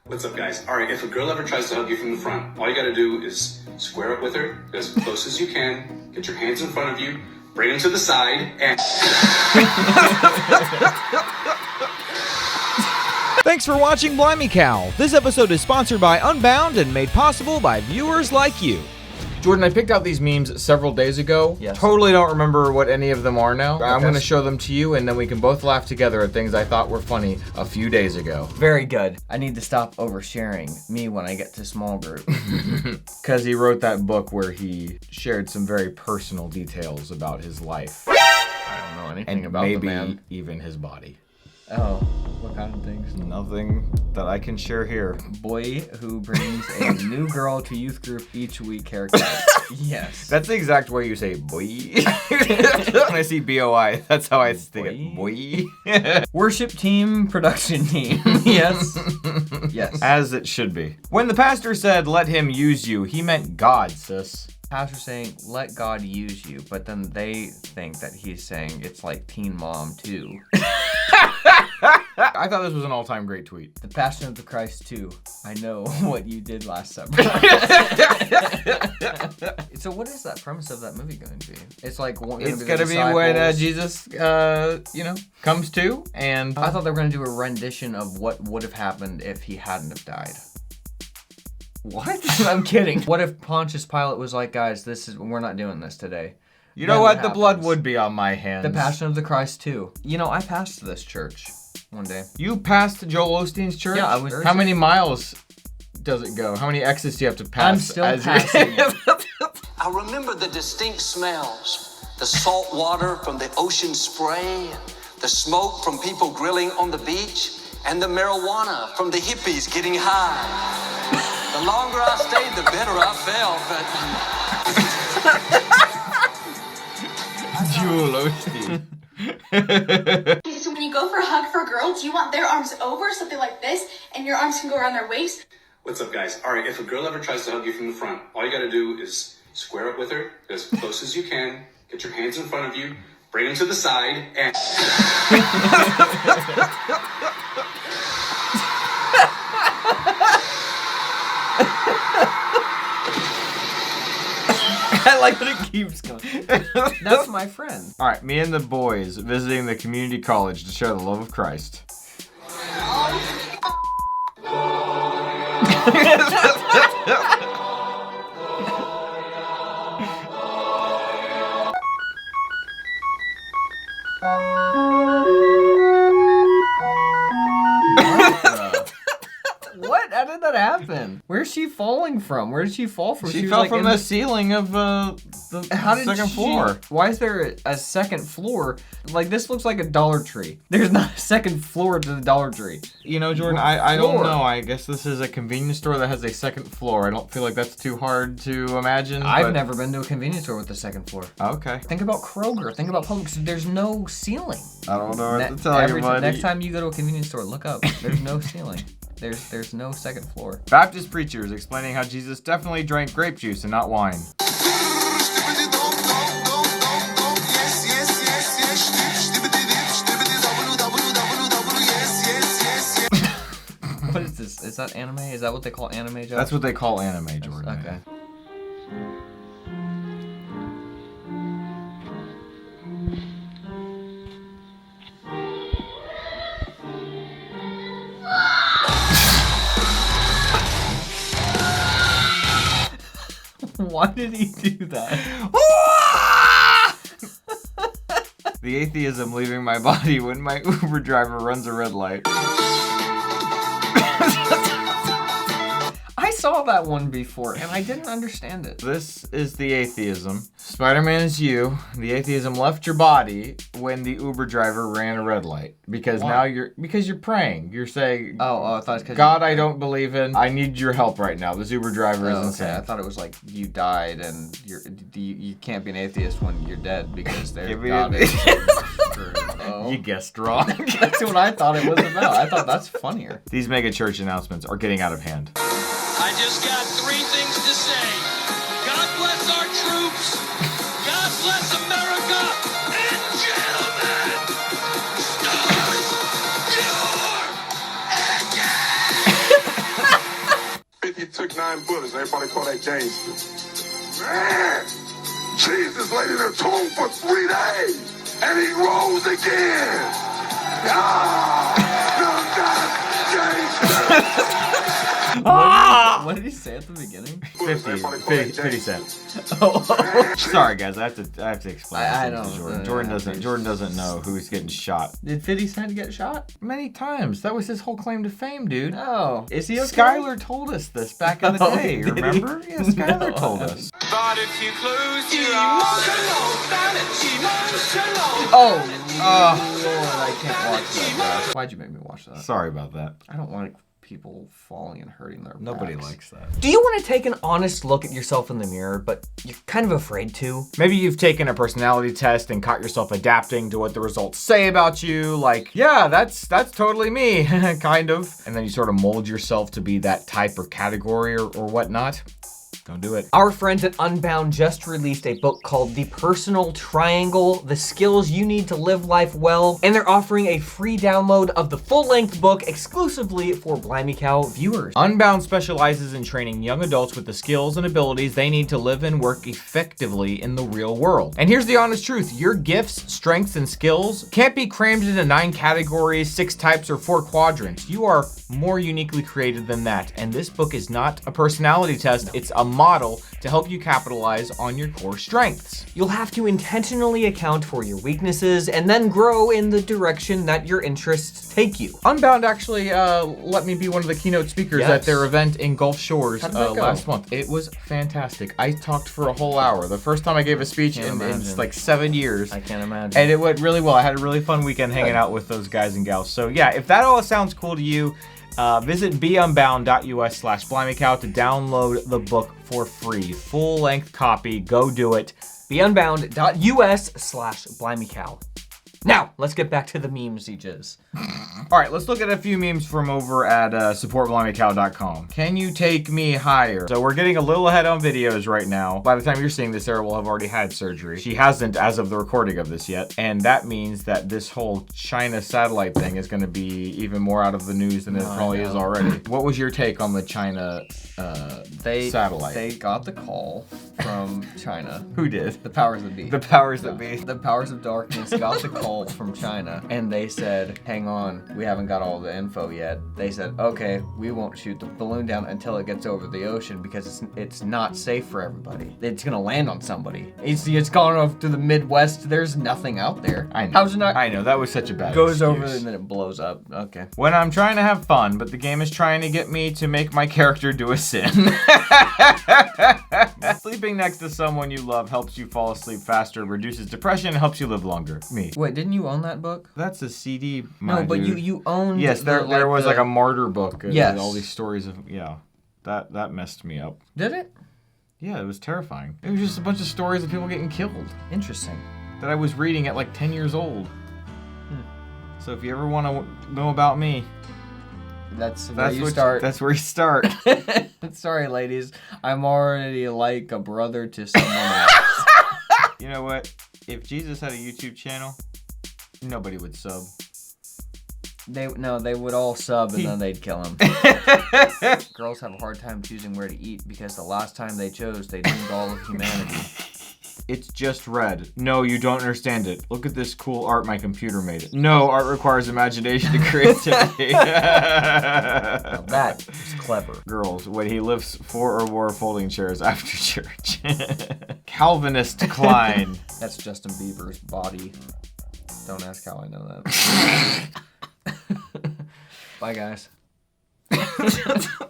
What's up, guys? All right, if a girl ever tries to hug you from the front, all you gotta do is square up with her as close as you can, get your hands in front of you, bring them to the side, and... Thanks for watching Blimey Cow. This episode is sponsored by Unbound and made possible by viewers like you. Jordan, I picked out these memes several days ago. Yes. Totally don't remember what any of them are now. Okay. I'm going to show them to you, and then we can both laugh together at things I thought were funny a few days ago. Very good. I need to stop oversharing me when I get to small group. Because he wrote that book where he shared some very personal details about his life. I don't know anything about the man. Maybe even his body. Oh, what kind of things? Nothing that I can share here. Boy who brings a new girl to youth group each week haircut. Yes. That's the exact way you say boy. When I see B-O-I, that's how I think it. Boy. Worship team, production team. Yes. Yes. As it should be. When the pastor said, "Let him use you," he meant God, sis. Pastor saying, "Let God use you," but then they think that he's saying it's like Teen Mom 2. I thought this was an all-time great tweet. The Passion of the Christ 2. I know what you did last summer. So what is that premise of that movie going to be? It's like it's going to be when Jesus, comes to, and I thought they were going to do a rendition of what would have happened if he hadn't have died. What? I'm kidding. What if Pontius Pilate was like, "Guys, we're not doing this today." You know what? The blood would be on my hands. The Passion of the Christ 2. You know, I passed this church one day. You passed Joel Osteen's church? Yeah, I was. How many miles does it go? How many exits do you have to pass? I'm still passing it. I remember the distinct smells. The salt water from the ocean spray, the smoke from people grilling on the beach, and the marijuana from the hippies getting high. The longer I stayed, the better I felt, but... Joel Osteen. So when you go for a hug for a girl, do you want their arms over, something like this, and your arms can go around their waist? What's up, guys? All right, if a girl ever tries to hug you from the front, all you gotta do is square up with her as close as you can, get your hands in front of you, bring them to the side, and... I like that it keeps going. That's my friend. All right, me and the boys visiting the community college to share the love of Christ. What? How did that happen? Where's she falling from? Where did she fall from? She fell from the ceiling of the second floor. Why is there a second floor? Like, this looks like a Dollar Tree. There's not a second floor to the Dollar Tree. You know, Jordan, I don't know. I guess this is a convenience store that has a second floor. I don't feel like that's too hard to imagine. I've never been to a convenience store with a second floor. Okay. Think about Kroger. Think about Publix. There's no ceiling. I don't know what to tell you, buddy. Next time you go to a convenience store, look up. There's no ceiling. There's no second floor. Baptist preachers explaining how Jesus definitely drank grape juice and not wine. What is this? Is that anime? Is that what they call anime, Josh? That's what they call anime, Jordan. Okay. Why did he do that? The atheism leaving my body when my Uber driver runs a red light. I saw that one before, and I didn't understand it. This is the atheism. Spider-Man is you. The atheism left your body when the Uber driver ran a red light. Because now you're praying. You're saying, I thought it's because God, I don't believe in. I need your help right now. This Uber driver is insane. I thought it was like you died and you can't be an atheist when you're dead because God is. You guessed wrong. That's what I thought it was about. I thought that's funnier. These mega church announcements are getting out of hand. I just got 3 things to say. God bless our troops. God bless America. And gentlemen, start your engine. took 9 bullets. Everybody call that gangster. Man, Jesus laid in a tomb for 3 days, and he rose again. What did he say at the beginning? 50 cents. Oh, Sorry guys, I have to explain. I this to don't- Jordan. Jordan doesn't know who's getting shot. did 50 Cent get shot? Many times. That was his whole claim to fame, dude. Oh, is he okay? Skylar told us this back in the Oh, day. did he? Remember? Yeah, Skylar No, told I us. But if you close your eyes, Oh, Lord, I can't watch that, Josh. Why'd you make me watch that? Sorry about that. I don't like people falling and hurting their Nobody backs. likes that. Do you want to take an honest look at yourself in the mirror, but you're kind of afraid to? Maybe you've taken a personality test and caught yourself adapting to what the results say about you. Like, yeah, that's totally me, kind of. And then you sort of mold yourself to be that type or category or whatnot. Don't do it. Our friends at Unbound just released a book called The Personal Triangle, The Skills You Need to Live Life Well, and they're offering a free download of the full-length book exclusively for Blimey Cow viewers. Unbound specializes in training young adults with the skills and abilities they need to live and work effectively in the real world. And here's the honest truth. Your gifts, strengths, and skills can't be crammed into 9 categories, 6 types, or 4 quadrants. You are more uniquely created than that. And this book is not a personality test. It's a model to help you capitalize on your core strengths. You'll have to intentionally account for your weaknesses and then grow in the direction that your interests take you. Unbound actually let me be one of the keynote speakers Yes. at their event in Gulf Shores How did that go? last month. It was fantastic. I talked for a whole hour. The first time I gave a speech in imagine. like 7 years. I can't imagine. And it went really well. I had a really fun weekend hanging out with those guys and gals. So yeah, if that all sounds cool to you, visit beunbound.us/BlimeyCow to download the book for free. Full-length copy. Go do it. beunbound.us/BlimeyCow. Now, let's get back to the memes, Eaches. All right, let's look at a few memes from over at supportblimeycow.com. Can you take me higher? So we're getting a little ahead on videos right now. By the time you're seeing this, Sarah will have already had surgery. She hasn't as of the recording of this yet. And that means that this whole China satellite thing is going to be even more out of the news than it probably is already. What was your take on the China satellite? They got the call from China. Who did? The powers that be. The powers that be. The powers of darkness got the call from China, and they said, hang on, we haven't got all the info yet. They said, okay, we won't shoot the balloon down until it gets over the ocean because it's not safe for everybody. It's gonna land on somebody. It's gone off to the Midwest. There's nothing out there. I know. How's it not? I know, that was such a bad Goes excuse. over and then it blows up. Okay. When I'm trying to have fun, but the game is trying to get me to make my character do a sin. Sleeping next to someone you love helps you fall asleep faster, reduces depression, and helps you live longer. Me. Wait, didn't you own that book? That's a CD, No, but dude. you owned. Yes, there was like a martyr book. Yes. All these stories of, that messed me up. Did it? Yeah, it was terrifying. It was just a bunch of stories of people getting killed Interesting. that I was reading at like 10 years old. So if you ever want to know about me, That's where that's you what start. That's where you start. Sorry, ladies. I'm already like a brother to someone else. You know what? If Jesus had a YouTube channel, nobody would sub. They would all sub and then they'd kill him. Girls have a hard time choosing where to eat because the last time they chose, they doomed all of humanity. It's just red. No, you don't understand it. Look at this cool art my computer made. No, art requires imagination and creativity. Now that is clever. Girls, when he lifts 4 or more folding chairs after church. Calvinist Klein. That's Justin Bieber's body. Don't ask how I know that. Bye, guys.